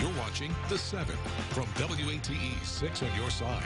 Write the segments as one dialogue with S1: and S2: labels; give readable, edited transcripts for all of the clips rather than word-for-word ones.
S1: You're watching The 7 from WATE 6 on your side.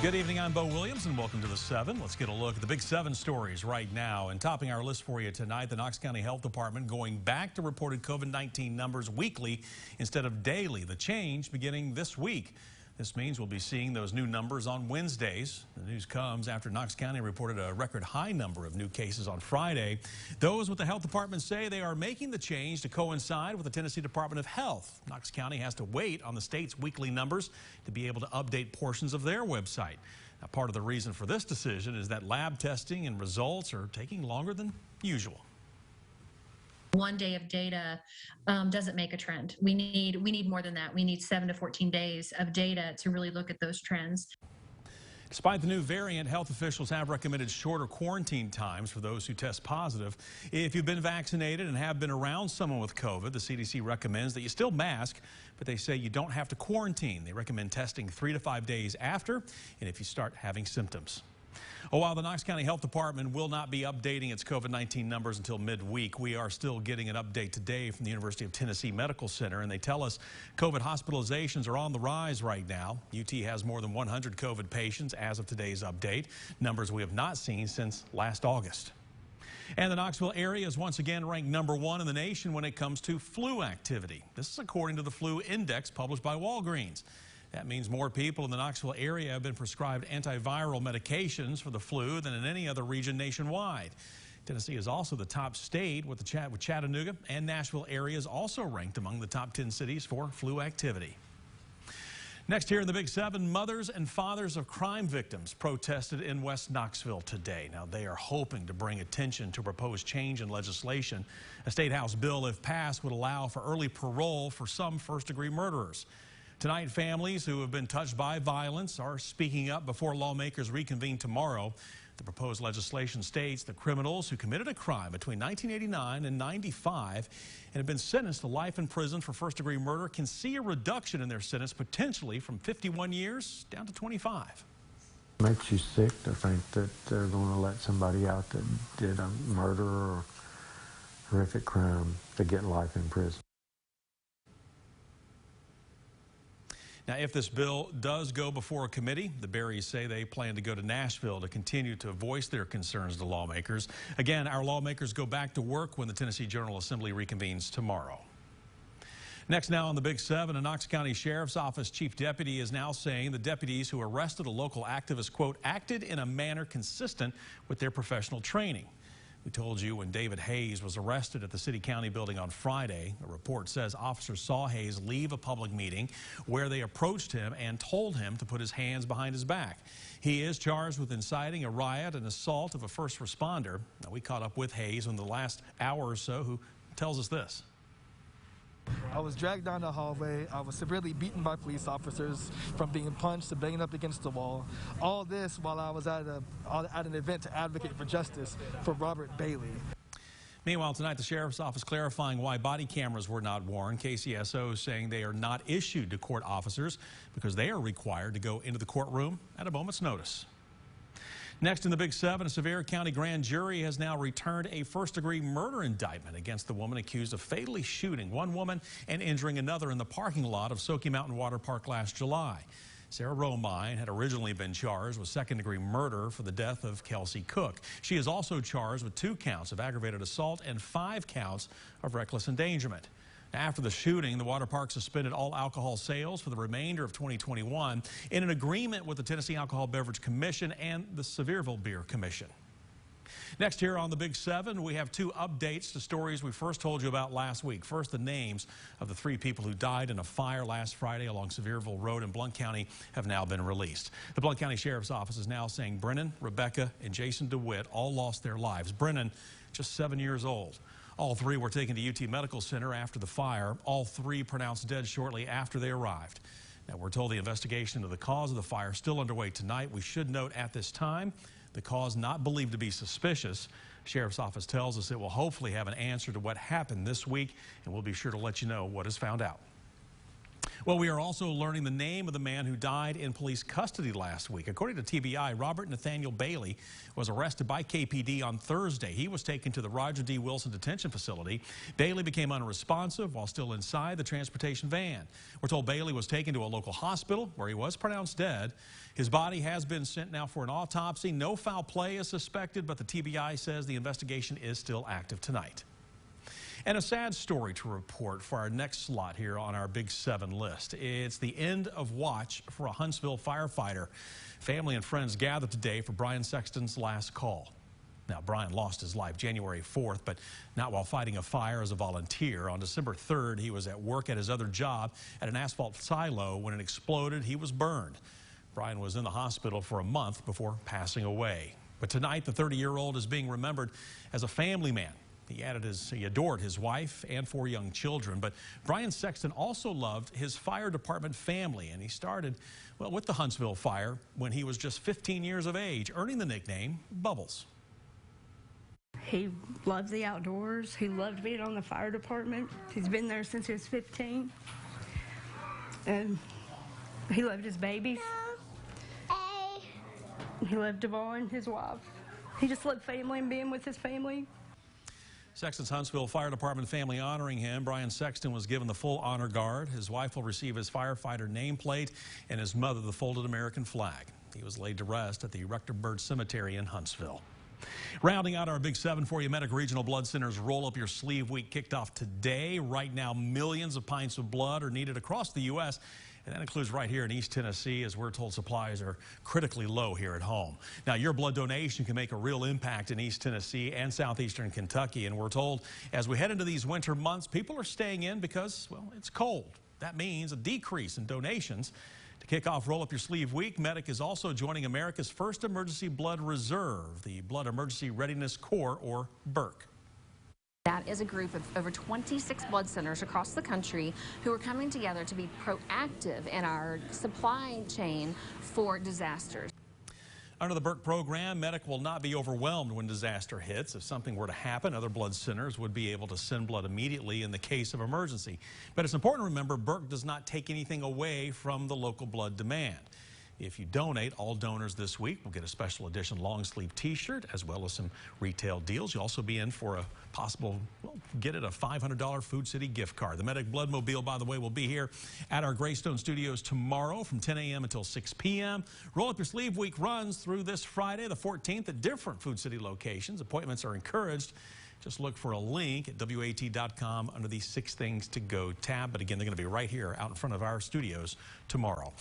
S2: Good evening, I'm Bo Williams, and welcome to The 7. Let's get a look at the big 7 stories right now. And topping our list for you tonight, the Knox County Health Department going back to reported COVID-19 numbers weekly instead of daily. The change beginning this week. This means we'll be seeing those new numbers on Wednesdays. The news comes after Knox County reported a record high number of new cases on Friday. Those with the health department say they are making the change to coincide with the Tennessee Department of Health. Knox County has to wait on the state's weekly numbers to be able to update portions of their website. Now, part of the reason for this decision is that lab testing and results are taking longer than usual.
S3: One day of data doesn't make a trend. We need more than that. We need 7 to 14 days of data to really look at those trends.
S2: Despite the new variant, health officials have recommended shorter quarantine times for those who test positive. If you've been vaccinated and have been around someone with COVID, the CDC recommends that you still mask, but they say you don't have to quarantine. They recommend testing 3 to 5 days after, and if you start having symptoms. While the Knox County Health Department will not be updating its COVID-19 numbers until midweek, we are still getting an update today from the University of Tennessee Medical Center, and they tell us COVID hospitalizations are on the rise right now. UT has more than 100 COVID patients as of today's update, numbers we have not seen since last August. And the Knoxville area is once again ranked #1 in the nation when it comes to flu activity. This is according to the flu index published by Walgreens. That means more people in the Knoxville area have been prescribed antiviral medications for the flu than in any other region nationwide. Tennessee is also the top state, with Chattanooga and Nashville areas also ranked among the top 10 cities for flu activity. Next, here in the Big 7, mothers and fathers of crime victims protested in West Knoxville today. Now, they are hoping to bring attention to proposed change in legislation. A state house bill, if passed, would allow for early parole for some first-degree murderers. Tonight, families who have been touched by violence are speaking up before lawmakers reconvene tomorrow. The proposed legislation states that criminals who committed a crime between 1989 and 95 and have been sentenced to life in prison for first-degree murder can see a reduction in their sentence, potentially from 51 years down to 25.
S4: It makes you sick to think that they're going to let somebody out that did a murder or horrific crime to get life in prison.
S2: Now, if this bill does go before a committee, the Berries say they plan to go to Nashville to continue to voice their concerns to lawmakers. Again, our lawmakers go back to work when the Tennessee General Assembly reconvenes tomorrow. Next now on the Big 7, a Knox County Sheriff's Office chief deputy is now saying the deputies who arrested a local activist, quote, acted in a manner consistent with their professional training. We told you when David Hayes was arrested at the city-county building on Friday. A report says officers saw Hayes leave a public meeting where they approached him and told him to put his hands behind his back. He is charged with inciting a riot and assault of a first responder. Now, we caught up with Hayes in the last hour or so, who tells us this.
S5: I was dragged down the hallway. I was severely beaten by police officers, from being punched to banging up against the wall. All this while I was at an event to advocate for justice for Robert Bailey.
S2: Meanwhile, tonight, the Sheriff's Office clarifying why body cameras were not worn. KCSO saying they are not issued to court officers because they are required to go into the courtroom at a moment's notice. Next in the Big 7, a Sevier County grand jury has now returned a first-degree murder indictment against the woman accused of fatally shooting one woman and injuring another in the parking lot of Soaky Mountain Water Park last July. Sarah Romine had originally been charged with second-degree murder for the death of Kelsey Cook. She is also charged with 2 counts of aggravated assault and 5 counts of reckless endangerment. After the shooting, the water park suspended all alcohol sales for the remainder of 2021 in an agreement with the Tennessee Alcohol Beverage Commission and the Sevierville Beer Commission. Next here on the Big 7, we have 2 updates to stories we first told you about last week. First, the names of the 3 people who died in a fire last Friday along Sevierville Road in Blount County have now been released. The Blount County Sheriff's Office is now saying Brennan, Rebecca, and Jason DeWitt all lost their lives. Brennan, just 7 years old. All 3 were taken to UT Medical Center after the fire. All 3 pronounced dead shortly after they arrived. Now, we're told the investigation into the cause of the fire is still underway tonight. We should note at this time, the cause not believed to be suspicious. Sheriff's Office tells us it will hopefully have an answer to what happened this week, and we'll be sure to let you know what is found out. Well, we are also learning the name of the man who died in police custody last week. According to TBI, Robert Nathaniel Bailey was arrested by KPD on Thursday. He was taken to the Roger D. Wilson Detention Facility. Bailey became unresponsive while still inside the transportation van. We're told Bailey was taken to a local hospital where he was pronounced dead. His body has been sent now for an autopsy. No foul play is suspected, but the TBI says the investigation is still active tonight. And a sad story to report for our next slot here on our Big 7 list. It's the end of watch for a Huntsville firefighter. Family and friends gathered today for Brian Sexton's last call. Now, Brian lost his life January 4th, but not while fighting a fire as a volunteer. On December 3rd, he was at work at his other job at an asphalt silo. When it exploded, he was burned. Brian was in the hospital for a month before passing away. But tonight, the 30-year-old is being remembered as a family man. He adored his wife and 4 young children, but Brian Sexton also loved his fire department family, and he started, well, with the Huntsville fire when he was just 15 years of age, earning the nickname Bubbles.
S6: He loved the outdoors. He loved being on the fire department. He's been there since he was 15, and he loved his babies. He loved Devon, his wife. He just loved family and being with his family.
S2: Sexton's Huntsville Fire Department family honoring him. Brian Sexton was given the full honor guard. His wife will receive his firefighter nameplate and his mother the folded American flag. He was laid to rest at the Rector-Byrd Cemetery in Huntsville. Rounding out our Big 7 for you, Medic Regional Blood Center's Roll Up Your Sleeve Week kicked off today. Right now, millions of pints of blood are needed across the U.S., and that includes right here in East Tennessee, as we're told supplies are critically low here at home. Now, your blood donation can make a real impact in East Tennessee and southeastern Kentucky, and we're told as we head into these winter months, people are staying in because, well, it's cold. That means a decrease in donations. To kick off Roll Up Your Sleeve Week, Medic is also joining America's first emergency blood reserve, the Blood Emergency Readiness Corps, or BERC.
S7: That is a group of over 26 blood centers across the country who are coming together to be proactive in our supply chain for disasters.
S2: Under the BERC program, Medic will not be overwhelmed when disaster hits. If something were to happen, other blood centers would be able to send blood immediately in the case of emergency. But it's important to remember BERC does not take anything away from the local blood demand. If you donate, all donors this week will get a special edition long sleeve t-shirt as well as some retail deals. You'll also be in for a possible, well, get it a $500 Food City gift card. The Medic Bloodmobile, by the way, will be here at our Greystone Studios tomorrow from 10 a.m. until 6 p.m. Roll Up Your Sleeve Week runs through this Friday, the 14th, at different Food City locations. Appointments are encouraged. Just look for a link at WATE.com under the 6 Things to Go tab. But again, they're going to be right here out in front of our studios tomorrow.